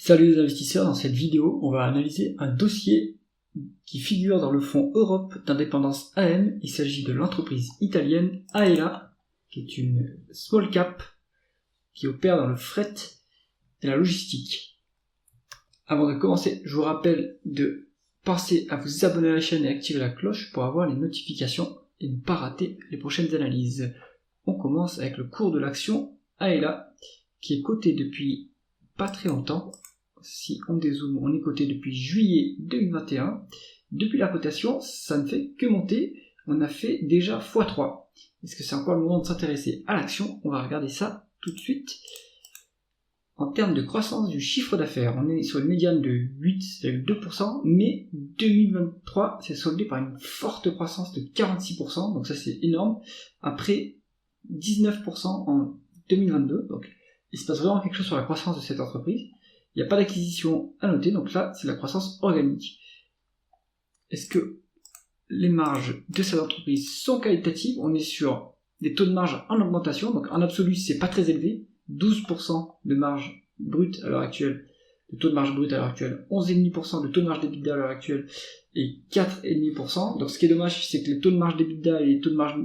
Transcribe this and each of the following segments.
Salut les investisseurs, dans cette vidéo, on va analyser un dossier qui figure dans le fonds Europe d'indépendance AM. Il s'agit de l'entreprise italienne Aela, qui est une small cap qui opère dans le fret et la logistique. Avant de commencer, je vous rappelle de penser à vous abonner à la chaîne et activer la cloche pour avoir les notifications et ne pas rater les prochaines analyses. On commence avec le cours de l'action Aela, qui est coté depuis pas très longtemps. Si on dézoome, on est coté depuis juillet 2021. Depuis la cotation, ça ne fait que monter. On a fait déjà x3. Est-ce que c'est encore le moment de s'intéresser à l'action? On va regarder ça tout de suite. En termes de croissance du chiffre d'affaires, on est sur une médiane de 8,2%, mais 2023 s'est soldé par une forte croissance de 46%, donc ça c'est énorme, après 19% en 2022, donc il se passe vraiment quelque chose sur la croissance de cette entreprise. Il n'y a pas d'acquisition à noter, donc là, c'est la croissance organique. Est-ce que les marges de cette entreprise sont qualitatives? On est sur des taux de marge en augmentation, donc en absolu, c'est pas très élevé. 12% de marge brute à l'heure actuelle, de taux de marge brute à l'heure actuelle, 11,5% de taux de marge d'EBITDA à l'heure actuelle, et 4,5%. Donc ce qui est dommage, c'est que les taux de marge d'EBITDA et les taux de marge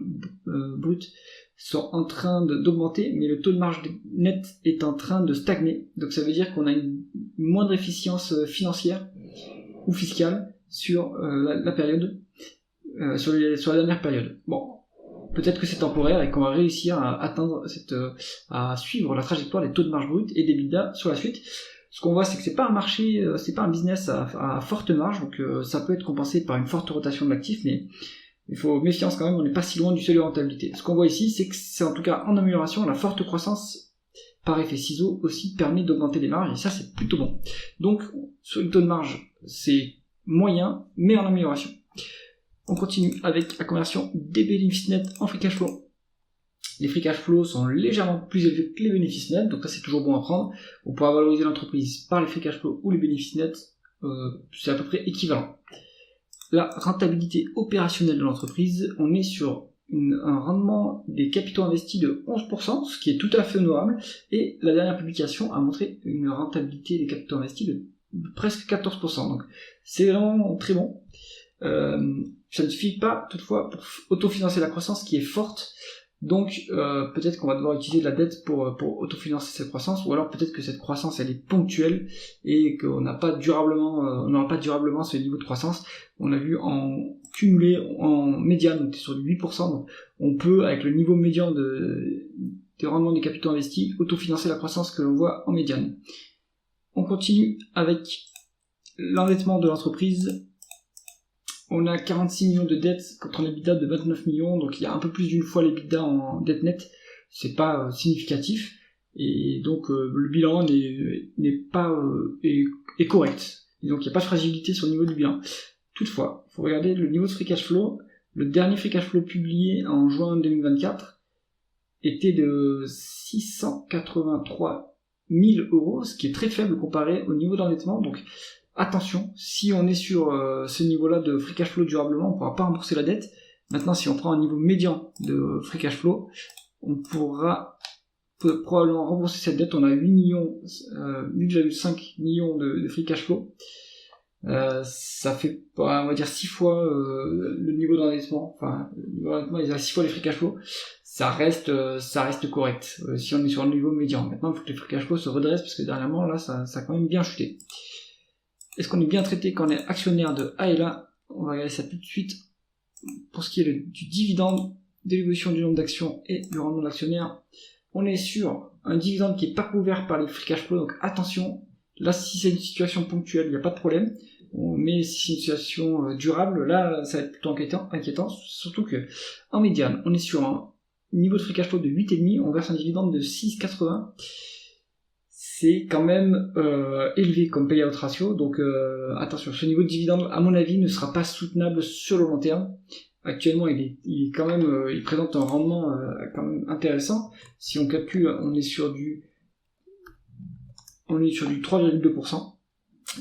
brute sont en train d'augmenter, mais le taux de marge net est en train de stagner. Donc ça veut dire qu'on a une moindre efficience financière ou fiscale sur la période, sur la dernière période. Bon, peut-être que c'est temporaire et qu'on va réussir à atteindre à suivre la trajectoire des taux de marge brute et d'EBITDA sur la suite. Ce qu'on voit, c'est que c'est pas un marché, c'est pas un business à forte marge, donc ça peut être compensé par une forte rotation de l'actif, mais il faut méfiance quand même, on n'est pas si loin du seuil de rentabilité. Ce qu'on voit ici, c'est que c'est en tout cas en amélioration. La forte croissance par effet ciseau aussi permet d'augmenter les marges, et ça c'est plutôt bon. Donc sur le taux de marge, c'est moyen, mais en amélioration. On continue avec la conversion des bénéfices nets en free cash flow. Les free cash flow sont légèrement plus élevés que les bénéfices nets, donc ça c'est toujours bon à prendre. On pourra valoriser l'entreprise par les free cash flow ou les bénéfices nets, c'est à peu près équivalent. La rentabilité opérationnelle de l'entreprise, on est sur un rendement des capitaux investis de 11%, ce qui est tout à fait honorable, et la dernière publication a montré une rentabilité des capitaux investis de presque 14%, donc c'est vraiment très bon. Ça ne suffit pas toutefois pour autofinancer la croissance qui est forte, donc peut-être qu'on va devoir utiliser de la dette pour autofinancer cette croissance, ou alors peut-être que cette croissance elle est ponctuelle et qu'on n'a pas on n'aura pas durablement ce niveau de croissance. On a vu en cumulé, en médiane, on était sur du 8%, donc on peut, avec le niveau médian des rendements des capitaux investis, autofinancer la croissance que l'on voit en médiane. On continue avec l'endettement de l'entreprise. On a 46 millions de dettes contre un EBITDA de 29 millions, donc il y a un peu plus d'une fois l'EBITDA en dette nette, c'est pas significatif, et donc le bilan est correct, et donc il n'y a pas de fragilité sur le niveau du bilan. Toutefois, il faut regarder le niveau de free cash flow. Le dernier free cash flow publié en juin 2024 était de 683 000 euros, ce qui est très faible comparé au niveau d'endettement, donc attention, si on est sur ce niveau-là de free cash flow durablement, on ne pourra pas rembourser la dette. Maintenant, si on prend un niveau médian de free cash flow, on pourra probablement rembourser cette dette. On a 8,5 millions de free cash flow. Ça fait, on va dire, 6 fois le niveau d'endettement. Enfin, le niveau d'endettement, il y a 6 fois les free cash flow. Ça reste correct si on est sur un niveau médian. Maintenant, il faut que les free cash flow se redressent parce que dernièrement, là, ça a quand même bien chuté. Est-ce qu'on est bien traité quand on est actionnaire de Aela? On va regarder ça tout de suite. Pour ce qui est du dividende, de l'évolution du nombre d'actions et du rendement de l'actionnaire, on est sur un dividende qui n'est pas couvert par les free cash flow, donc attention. Là, si c'est une situation ponctuelle, il n'y a pas de problème. Mais si c'est une situation durable, là, ça va être plutôt inquiétant. Surtout que en médiane, on est sur un niveau de free cash flow de 8,5, on verse un dividende de 6,80. C'est quand même élevé comme payout ratio, donc attention, ce niveau de dividende, à mon avis, ne sera pas soutenable sur le long terme. Actuellement, il présente un rendement quand même intéressant. Si on calcule, on est sur du 3,2%.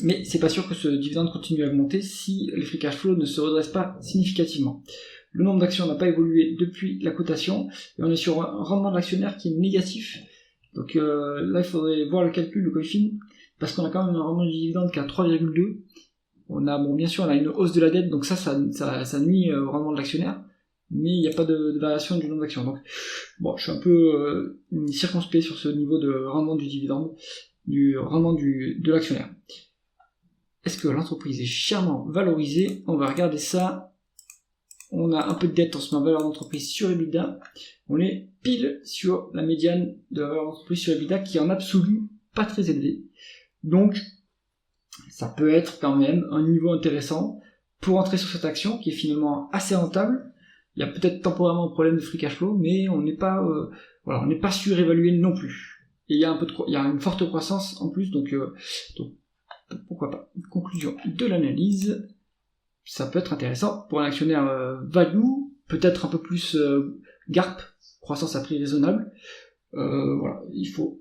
Mais c'est pas sûr que ce dividende continue à augmenter si les free cash flow ne se redressent pas significativement. Le nombre d'actions n'a pas évolué depuis la cotation, et on est sur un rendement de l'actionnaire qui est négatif. Donc là, il faudrait voir le calcul de Coifin, parce qu'on a quand même un rendement du dividende qui est à 3,2. On a, bon, bien sûr, on a une hausse de la dette, donc ça nuit au rendement de l'actionnaire, mais il n'y a pas de variation du nombre d'actions. Donc, bon, je suis un peu circonspect sur ce niveau de rendement du dividende, du rendement de l'actionnaire. Est-ce que l'entreprise est chèrement valorisée? On va regarder ça. On a un peu de dette en ce moment, valeur d'entreprise sur EBITDA. On est pile sur la médiane de la valeur d'entreprise sur EBITDA qui est en absolu pas très élevée. Donc, ça peut être quand même un niveau intéressant pour entrer sur cette action qui est finalement assez rentable. Il y a peut-être temporairement un problème de free cash flow, mais on n'est pas surévalué non plus. Et il y a une forte croissance en plus, donc pourquoi pas. Conclusion de l'analyse, ça peut être intéressant pour un actionnaire value, peut-être un peu plus GARP, croissance à prix raisonnable. Voilà, il faut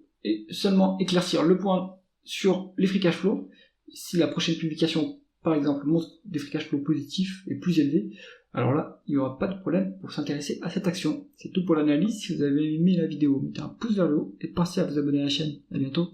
seulement éclaircir le point sur les free cash flow. Si la prochaine publication, par exemple, montre des free cash flow positifs et plus élevés, alors là, il n'y aura pas de problème pour s'intéresser à cette action. C'est tout pour l'analyse. Si vous avez aimé la vidéo, mettez un pouce vers le haut et pensez à vous abonner à la chaîne. À bientôt.